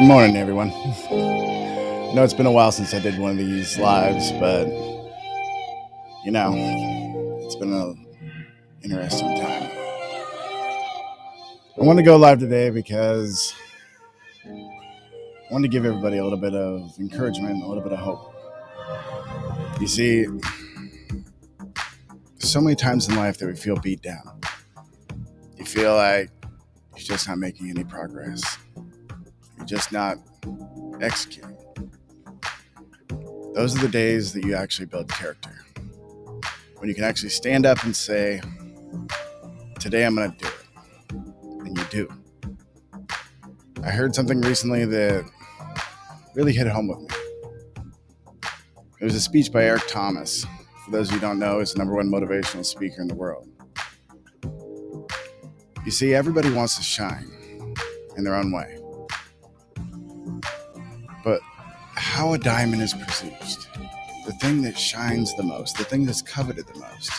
Good morning, everyone. I know it's been a while since I did one of these lives, but it's been an interesting time. I want to go live today because I want to give everybody a little bit of encouragement, a little bit of hope. You see, so many times in life that we feel beat down. You feel like you're just not making any progress. You're just not executing. Those are the days that you actually build character. When you can actually stand up and say, today I'm going to do it. And you do. I heard something recently that really hit home with me. It was a speech by Eric Thomas. For those of you who don't know, he's the number one motivational speaker in the world. You see, everybody wants to shine in their own way. But how a diamond is produced, the thing that shines the most, the thing that's coveted the most,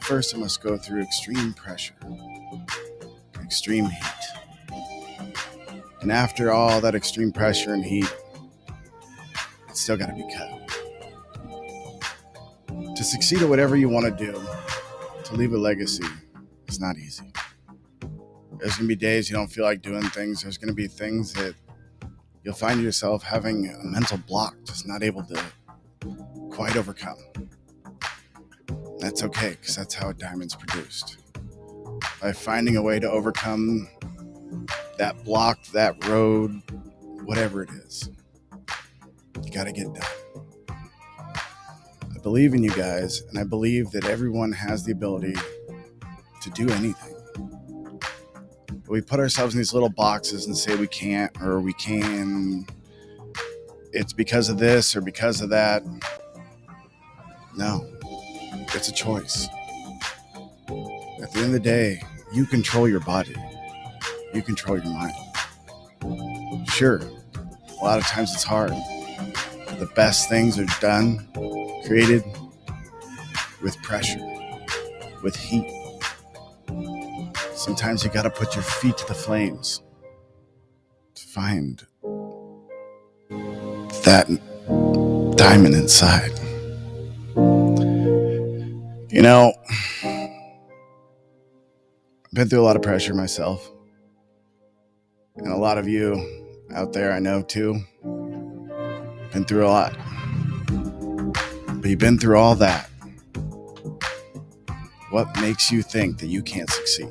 first it must go through extreme pressure, extreme heat. And after all that extreme pressure and heat, it's still got to be cut. To succeed at whatever you want to do, to leave a legacy, is not easy. There's going to be days you don't feel like doing things. There's going to be things that you'll find yourself having a mental block, just not able to quite overcome. That's okay, because that's how a diamond's produced. By finding a way to overcome that block, that road, whatever it is, you got to get done. I believe in you guys, and I believe that everyone has the ability to do anything. But we put ourselves in these little boxes and say we can't or we can. It's because of this or because of that. No, it's a choice. At the end of the day, you control your body. You control your mind. Sure, a lot of times it's hard. But the best things are done, created with pressure, with heat. Sometimes you got to put your feet to the flames to find that diamond inside. I've been through a lot of pressure myself. And a lot of you out there I know too, been through a lot. But you've been through all that. What makes you think that you can't succeed?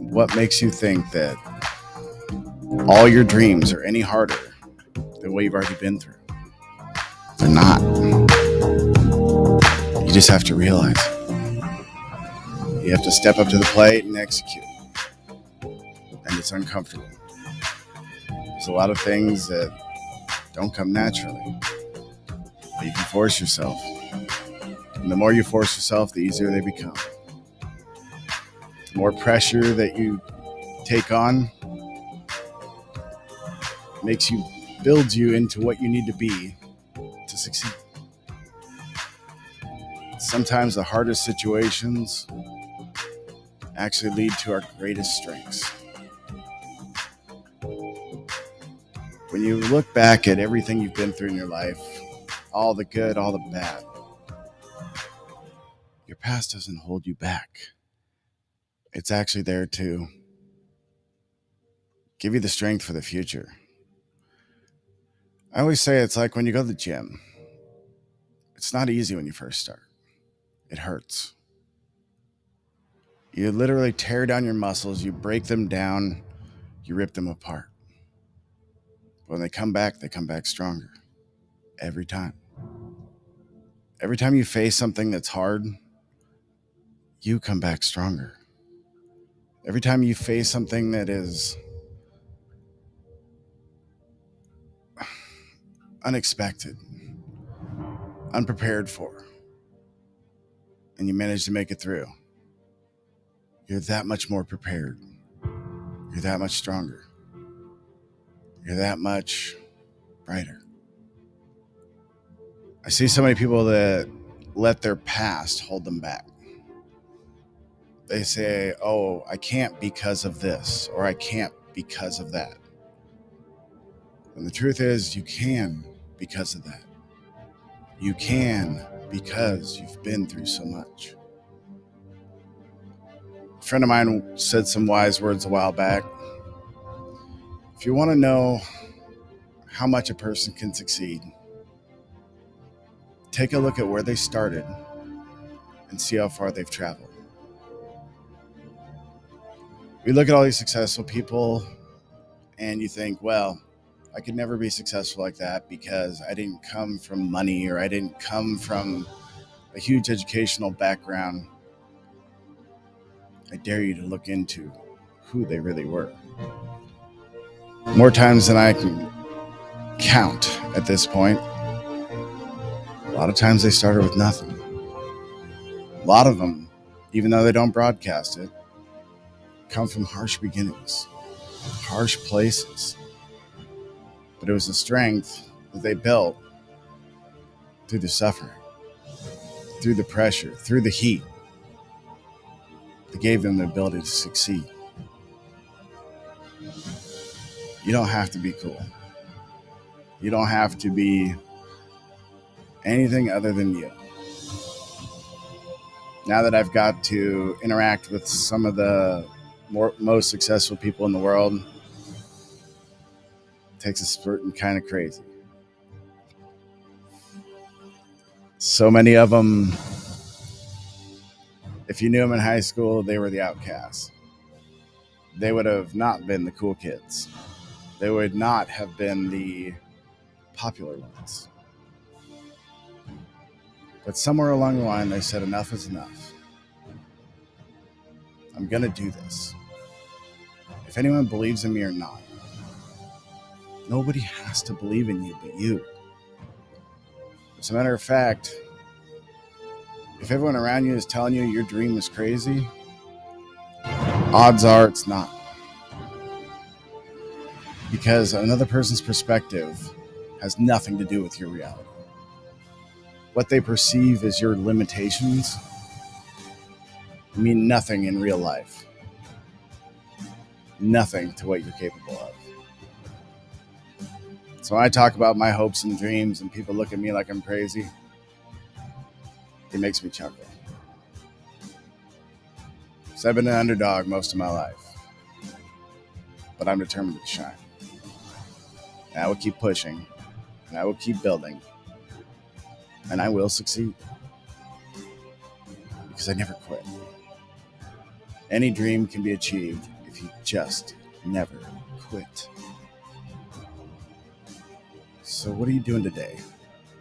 What makes you think that all your dreams are any harder than what you've already been through? They're not. You just have to realize it. You have to step up to the plate and execute. And it's uncomfortable. There's a lot of things that don't come naturally. But you can force yourself. And the more you force yourself, the easier they become. The more pressure that you take on builds you into what you need to be to succeed. Sometimes the hardest situations actually lead to our greatest strengths. When you look back at everything you've been through in your life, all the good, all the bad, your past doesn't hold you back. It's actually there to give you the strength for the future. I always say it's like when you go to the gym. It's not easy when you first start. It hurts. You literally tear down your muscles, you break them down, you rip them apart. When they come back stronger. Every time. Every time you face something that's hard, you come back stronger. Every time you face something that is unexpected, unprepared for, and you manage to make it through, you're that much more prepared. You're that much stronger. You're that much brighter. I see so many people that let their past hold them back. They say, oh, I can't because of this, or I can't because of that. And the truth is, you can because of that. You can because you've been through so much. A friend of mine said some wise words a while back. If you want to know how much a person can succeed, take a look at where they started and see how far they've traveled. We look at all these successful people and you think, well, I could never be successful like that because I didn't come from money or I didn't come from a huge educational background. I dare you to look into who they really were. More times than I can count at this point, a lot of times they started with nothing. A lot of them, even though they don't broadcast it, come from harsh beginnings, harsh places. But it was the strength that they built through the suffering, through the pressure, through the heat, that gave them the ability to succeed. You don't have to be cool. You don't have to be anything other than you. Now that I've got to interact with some of the most successful people in the world, it takes a certain kind of crazy. So many of them, if you knew them in high school, they were the outcasts. They would have not been the cool kids. They would not have been the popular ones. But somewhere along the line, they said, enough is enough. I'm going to do this. If anyone believes in me or not, nobody has to believe in you but you. As a matter of fact, if everyone around you is telling you your dream is crazy, odds are it's not. Because another person's perspective has nothing to do with your reality. What they perceive as your limitations mean nothing in real life. Nothing to what you're capable of. So when I talk about my hopes and dreams and people look at me like I'm crazy, it makes me chuckle. So I've been an underdog most of my life, but I'm determined to shine. And I will keep pushing, and I will keep building, and I will succeed. Because I never quit. Any dream can be achieved if you just never quit. So what are you doing today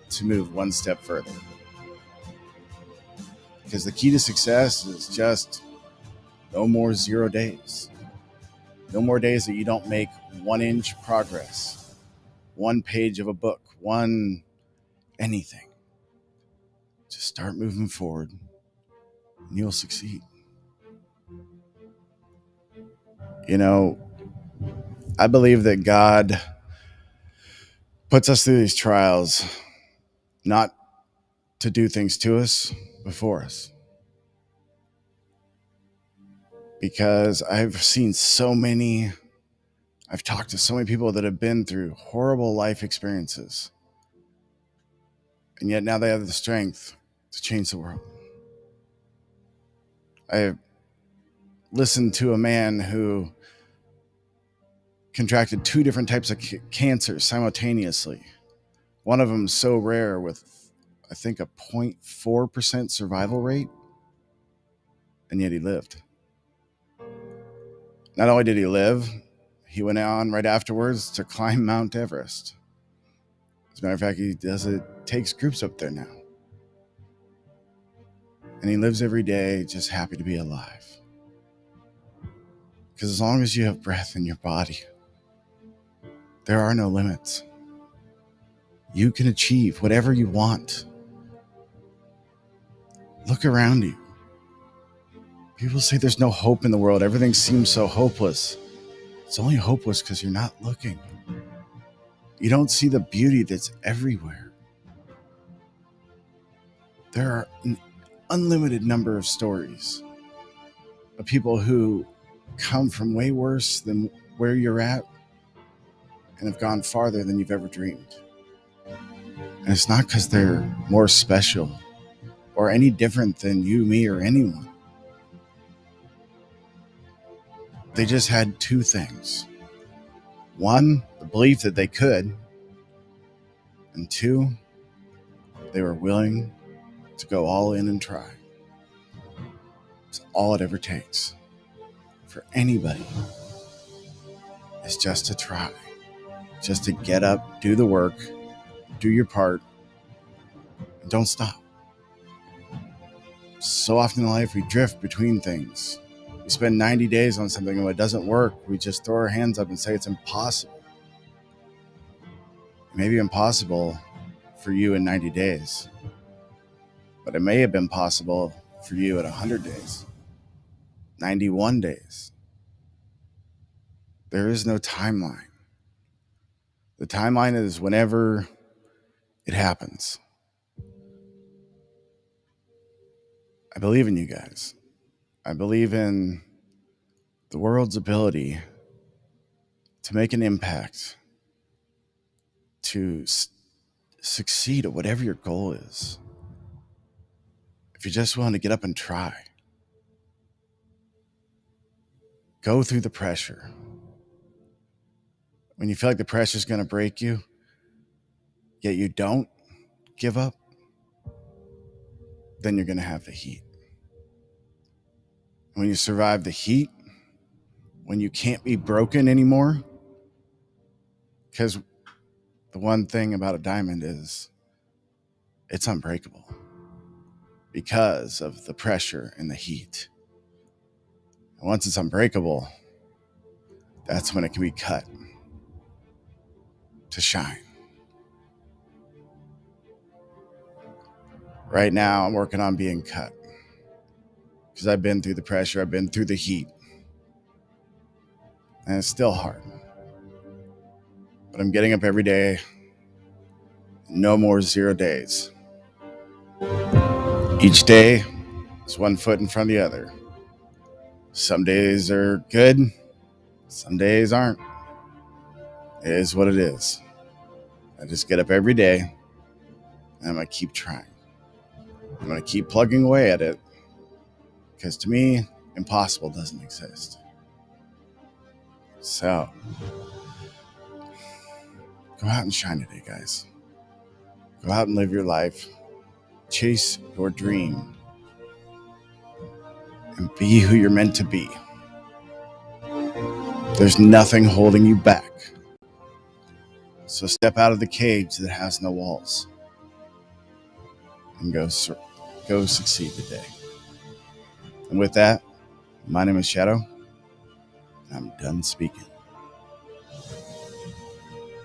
to move one step further? Because the key to success is just no more 0 days. No more days that you don't make 1 inch progress, 1 page of a book, anything. Just start moving forward and you'll succeed. You know, I believe that God puts us through these trials not to do things to us, but for us. Because I've talked to so many people that have been through horrible life experiences. And yet now they have the strength to change the world. I listened to a man who contracted 2 different types of cancer simultaneously. One of them so rare with, I think, a 0.4% survival rate. And yet he lived. Not only did he live, he went on right afterwards to climb Mount Everest. As a matter of fact, he takes groups up there now. And he lives every day just happy to be alive. Because as long as you have breath in your body, there are no limits. You can achieve whatever you want. Look around you. People say there's no hope in the world. Everything seems so hopeless. It's only hopeless because you're not looking. You don't see the beauty that's everywhere. There are an unlimited number of stories of people who come from way worse than where you're at and have gone farther than you've ever dreamed. And it's not because they're more special or any different than you, me, or anyone. They just had two things. One, the belief that they could, and two, they were willing to go all in and try. It's all it ever takes for anybody is just to try, just to get up, do the work, do your part, and don't stop. So often in life, we drift between things. We spend 90 days on something, and when it doesn't work, we just throw our hands up and say it's impossible. It may be impossible for you in 90 days, but it may have been possible for you at 100 days, 91 days. There is no timeline. The timeline is whenever it happens. I believe in you guys. I believe in the world's ability to make an impact, to succeed at whatever your goal is. If you're just willing to get up and try, go through the pressure. When you feel like the pressure is going to break you, yet you don't give up, then you're going to have the heat. When you survive the heat, when you can't be broken anymore, because the one thing about a diamond is it's unbreakable because of the pressure and the heat. And once it's unbreakable, that's when it can be cut to shine. Right now, I'm working on being cut because I've been through the pressure, I've been through the heat, and it's still hard. But I'm getting up every day. No more 0 days. Each day is one foot in front of the other. Some days are good, some days aren't. It is what it is. I just get up every day and I'm going to keep trying. I'm going to keep plugging away at it because to me, impossible doesn't exist. So, go out and shine today, guys. Go out and live your life. Chase your dream. And be who you're meant to be. There's nothing holding you back. So step out of the cage that has no walls and go succeed today. And with that, my name is Shadow, and I'm done speaking.